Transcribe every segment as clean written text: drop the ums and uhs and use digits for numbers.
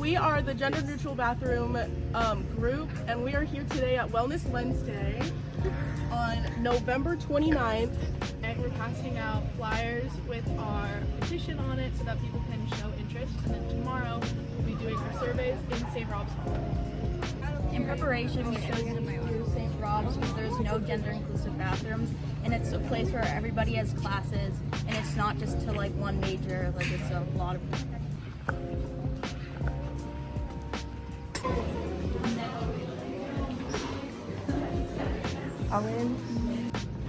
We are the Gender Neutral Bathroom group, and we are here today at Wellness Wednesday on November 29th. And we're passing out flyers with our petition on it so that people can show interest. And then tomorrow we'll be doing our surveys in St. Rob's Hall. In preparation, we chose to St. Rob's because there's no gender-inclusive bathrooms, and it's a place where everybody has classes, and it's not just to like one major, like it's a lot of.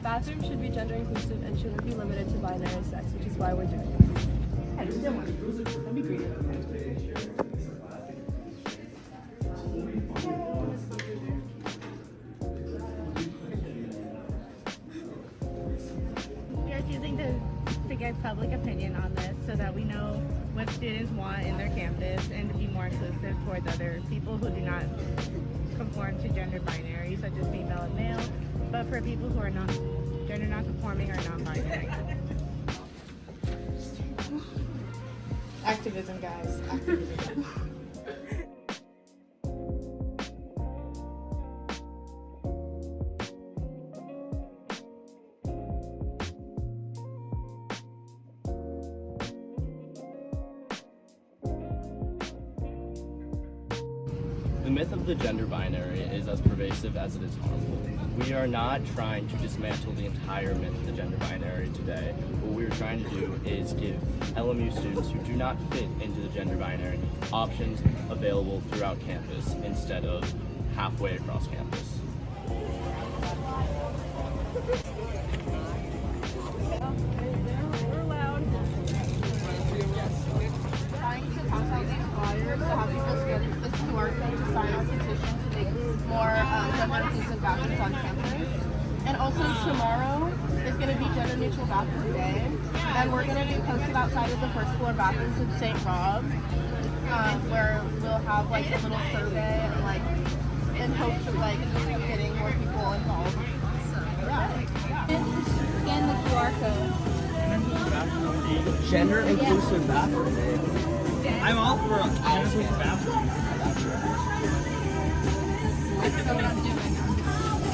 Bathrooms should be gender inclusive and shouldn't be limited to binary sex, which is why we're doing it. That'd be great. We are choosing to get public opinion on this so that we know what students want in their campus and to be more inclusive towards other people who do not conform to gender binary, such as female and male, but for people who are not gender non-conforming or non-binary. Activism, guys. Activism. The myth of the gender binary is as pervasive as it is harmful. We are not trying to dismantle the entire myth of the gender binary today. What we're trying to do is give LMU students who do not fit into the gender binary options available throughout campus instead of halfway across campus. Trying to pass out these flyers to have people scan this QR code to sign our petition to make more gender inclusive bathrooms on campus. And also tomorrow is going to be Gender Neutral Bathroom Day, and we're going to be posted outside of the first floor bathrooms in St. Rob, where we'll have like a little survey and like in hopes of like getting more people involved. Scan the QR code. Gender inclusive bathroom day. I'm all for a gender inclusive bathroom.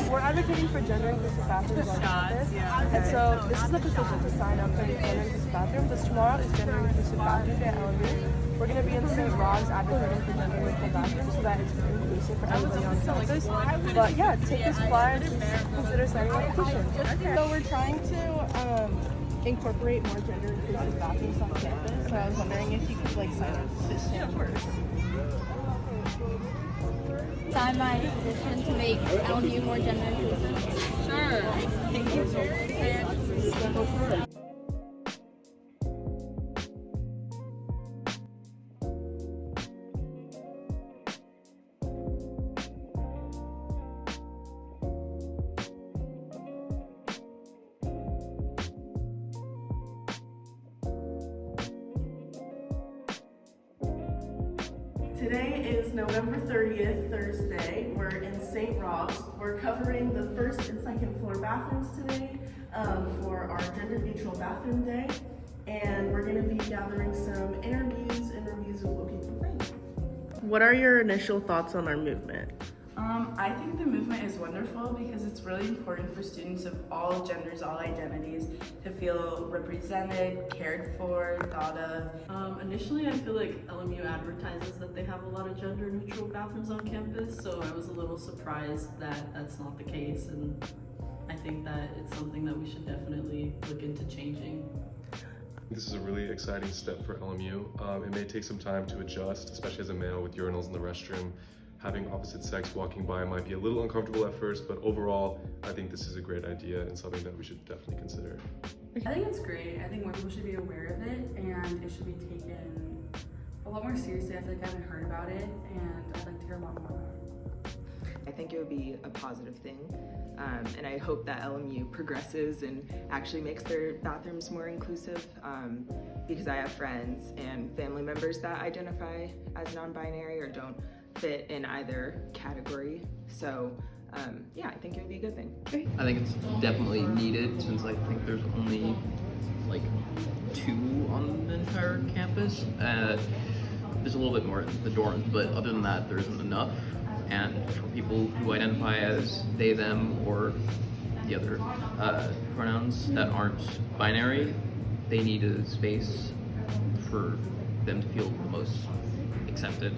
We're advocating for gender inclusive bathrooms on campus, and so this is the petition to sign up for the gender inclusive bathrooms. This tomorrow is Gender Inclusive Bathroom Day at LMU. We're going to be in St. Rob's advocating for gender inclusive bathrooms so that it's inclusive for everybody on campus. But yeah, take this flyer and consider signing a petition. So we're trying to incorporate more gender inclusive bathrooms on campus. So I was wondering if you could like sign a petition first. Sign my petition to make LMU more gender inclusive. Sure. Thank you. Today is November 30th, Thursday. We're in St. Rob's. We're covering the first and second floor bathrooms today for our Gender Neutral Bathroom Day. And we're going to be gathering some interviews and reviews of what people think. What are your initial thoughts on our movement? I think the movement is wonderful because it's really important for students of all genders, all identities to feel represented, cared for, thought of. Initially, I feel like LMU advertises that they have a lot of gender neutral bathrooms on campus, so I was a little surprised that that's not the case, and I think that it's something that we should definitely look into changing. This is a really exciting step for LMU. It may take some time to adjust, especially as a male with urinals in the restroom. Having opposite sex walking by might be a little uncomfortable at first, but overall, I think this is a great idea and something that we should definitely consider. I think it's great. I think more people should be aware of it and it should be taken a lot more seriously. I feel like I haven't heard about it and I'd like to hear a lot more. I think it would be a positive thing, and I hope that LMU progresses and actually makes their bathrooms more inclusive, because I have friends and family members that identify as non-binary or don't fit in either category. So yeah, I think it would be a good thing. I think it's definitely needed since I think there's only like 2 on the entire campus. there's a little bit more in the dorms, but other than that, there isn't enough. And for people who identify as they, them, or the other pronouns that aren't binary, they need a space for them to feel the most accepted.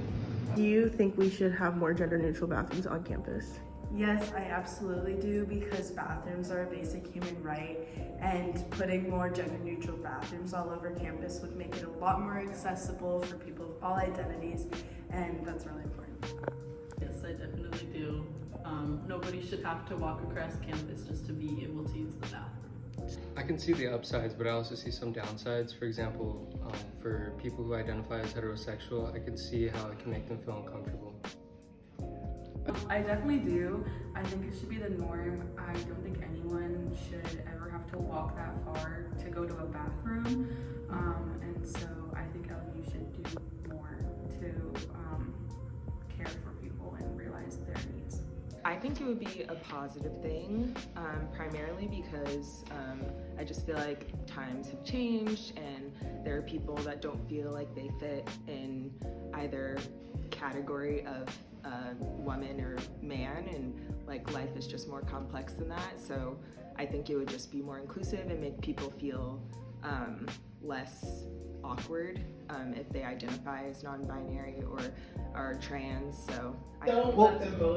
Do you think we should have more gender-neutral bathrooms on campus? Yes, I absolutely do, because bathrooms are a basic human right, and putting more gender-neutral bathrooms all over campus would make it a lot more accessible for people of all identities, and that's really important. Yes, I definitely do. Nobody should have to walk across campus just to be able to use the bathroom. I can see the upsides, but I also see some downsides. For example, for people who identify as heterosexual, I could see how it can make them feel uncomfortable. I definitely do. I think it should be the norm. I don't think anyone should ever have to walk that far to go to a bathroom. And so I think LU should do more to care for people and realize their needs. I think it would be a positive thing, primarily because I just feel like times have changed and there are people that don't feel like they fit in either category of woman or man, and like life is just more complex than that. So I think it would just be more inclusive and make people feel less awkward if they identify as non-binary or are trans. So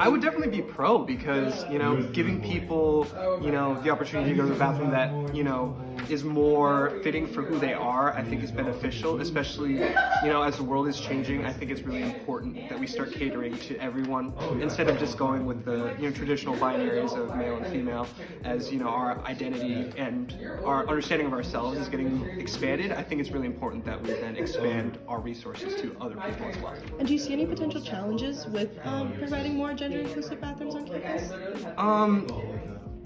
I would definitely be pro, because, you know, giving people, you know, the opportunity to go to the bathroom that, you know, is more fitting for who they are, I think is beneficial, especially, you know, as the world is changing. I think it's really important that we start catering to everyone instead of just going with the, you know, traditional binaries of male and female. As, you know, our identity and our understanding of ourselves is getting expanded, I think it's really important that we then expand our resources to other people as well. And do you see any potential challenges with providing more gender-inclusive bathrooms on campus?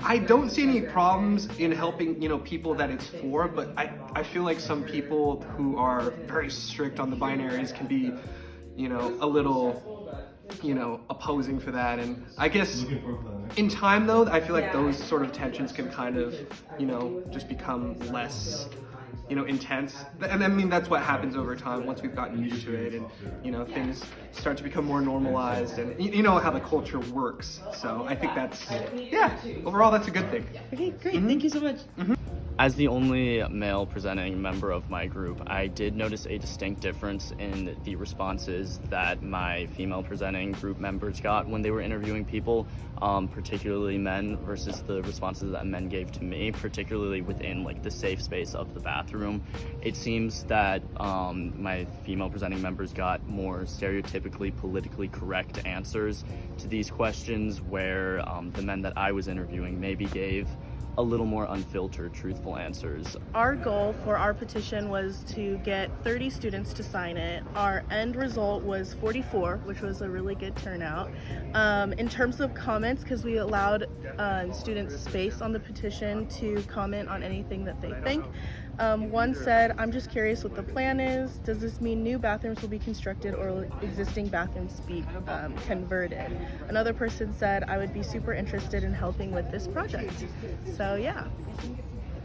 I don't see any problems in helping, you know, people that it's for, but I feel like some people who are very strict on the binaries can be, you know, a little, you know, opposing for that. And I guess in time though, I feel like those sort of tensions can kind of, you know, just become less, you know, intense. And I mean, that's what happens over time once we've gotten used to it, and, you know, things start to become more normalized, and you know how the culture works. So I think that's, yeah, overall that's a good thing. Okay, great. Thank you so much. As the only male presenting member of my group, I did notice a distinct difference in the responses that my female presenting group members got when they were interviewing people, particularly men, versus the responses that men gave to me, particularly within like the safe space of the bathroom. It seems that my female presenting members got more stereotypically politically correct answers to these questions, where the men that I was interviewing maybe gave a little more unfiltered, truthful answers. Our goal for our petition was to get 30 students to sign it. Our end result was 44, which was a really good turnout. In terms of comments, because we allowed students space on the petition to comment on anything that they think. One said, "I'm just curious what the plan is. Does this mean new bathrooms will be constructed or existing bathrooms be converted?" Another person said, "I would be super interested in helping with this project." So yeah.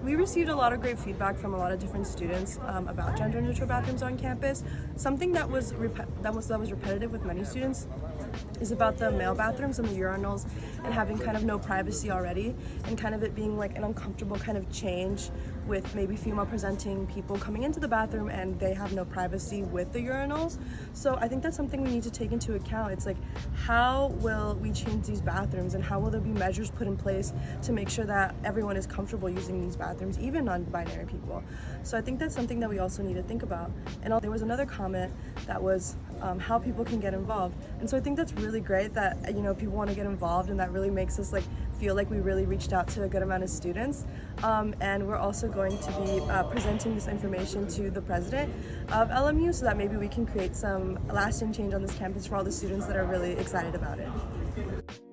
We received a lot of great feedback from a lot of different students about gender-neutral bathrooms on campus. Something that was repetitive with many students is about the male bathrooms and the urinals and having kind of no privacy already, and kind of it being like an uncomfortable kind of change with maybe female presenting people coming into the bathroom and they have no privacy with the urinals. So I think that's something we need to take into account. It's like, how will we change these bathrooms, and how will there be measures put in place to make sure that everyone is comfortable using these bathrooms, even non-binary people? So I think that's something that we also need to think about. And there was another comment that was how people can get involved. And so I think that's really great that, you know, people want to get involved, and that really makes us like feel like we really reached out to a good amount of students. And we're also going to be presenting this information to the president of LMU so that maybe we can create some lasting change on this campus for all the students that are really excited about it.